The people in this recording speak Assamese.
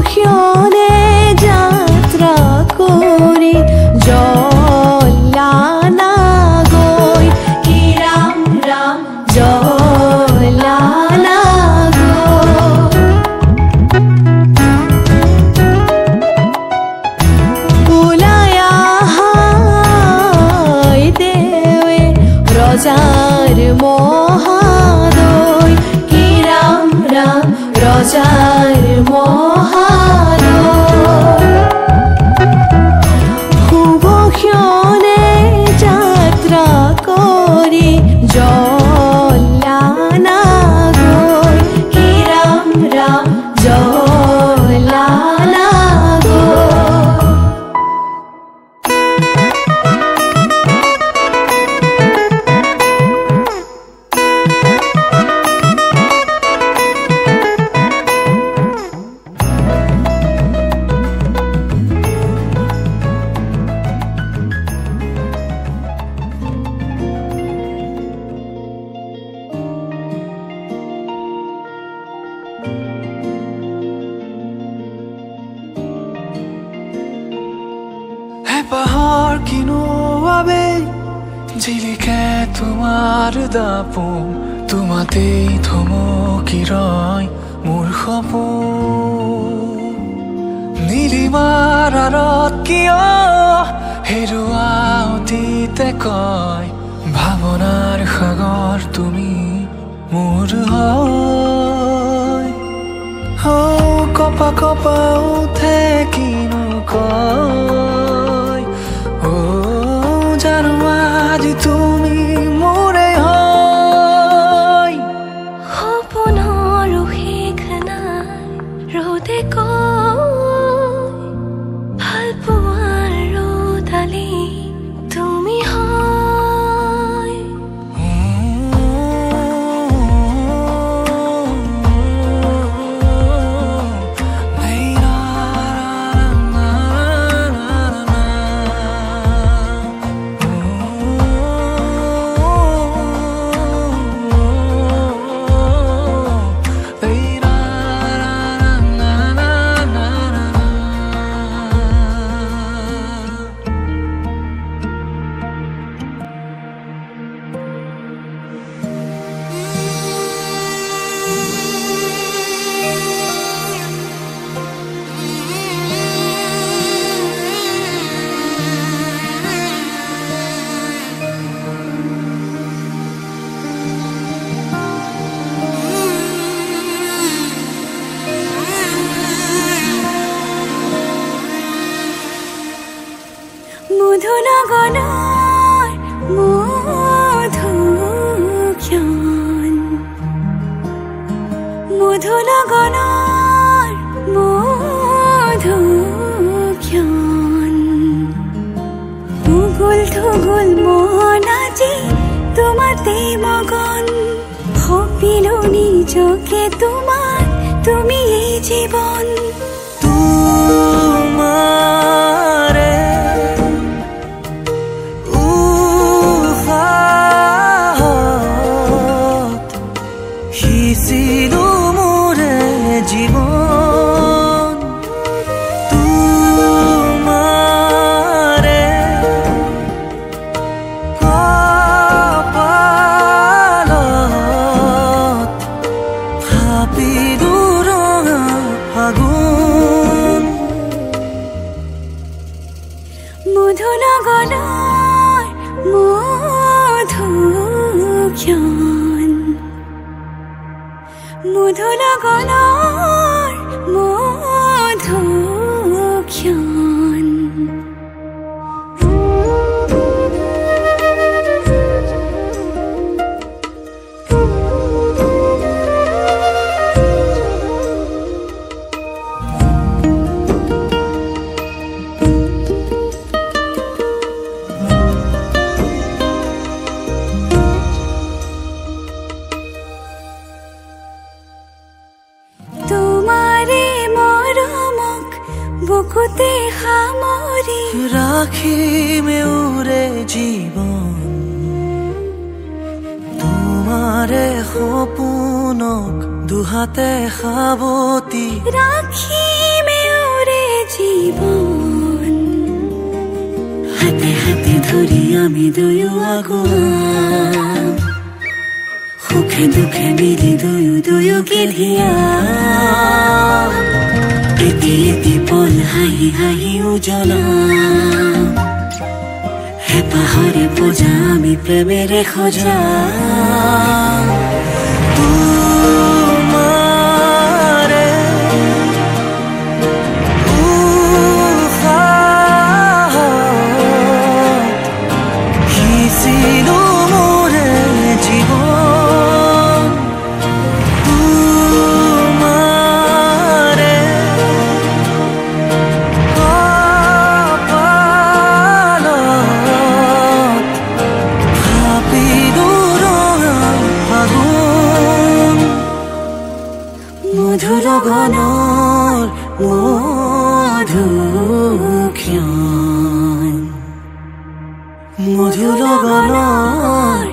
ক্ষণে যাত্ৰা কৰি জ্বলা না গৈ কি ৰাম ৰাম জ্বলা না গৈ ওলাই আহাই দেৱে ৰজাৰ মহাদয় কি ৰাম ৰাম ৰজাৰ মহাদয় শুভ ক্ষণে যাত্ৰা কৰি জ্বলা না গৈ কি ৰাম ৰাম জ্বলা না গৈ পাহৰ কিনো বাবে জিলিকে তোমাৰ দাপোন তোমাতেই থমকি ৰয় মোৰ সপোন নীলিমাৰ আঁৰত কিয় হেৰুৱা অতীতে কয় ভাৱনাৰ সাগৰ তুমি মোৰ হয় কপা কপা উঠে কিনো কয় জানো আজি তুমি মোৰে হয় সপোনৰ শেষ নাই ৰ'দে কয় ভাল পোৱাৰ ৰ'দালি তুমি হয় মধুনগনৰ মধুক্ষণ মধুনগনৰ মধুক্ষণ উগুল থুগুল মন আজি তোমাতে মগন সপিলো নিজকে তোমাৰ তুমি এই জীৱন জীবন তোমাৰে কপালত হাপিলো ৰঙা ফাগুন মধুনগনৰ মধুক্ষণ মধুনগনৰ মধুক্ষণ বুকুতে সামৰি ৰাখিমে উৰে জীৱন তোমাৰে সপোনক দুহাতে সাৱতি ৰাখিমে ধৰি আমি দুয়ো আগুৱাম সুখে দুখে মিলি দুয়োকে ধিয়াম এটি পল হাঁহি হাঁহি উজ্বলাম হেঁপাহৰে পূজা আমি প্ৰেমেৰে সজাম তোমাৰে উশাহ সিঁচিলো মোৰে জীৱন তোমাৰে মধুৰ গানৰ মধুক্ষণ মধুৰ গানৰ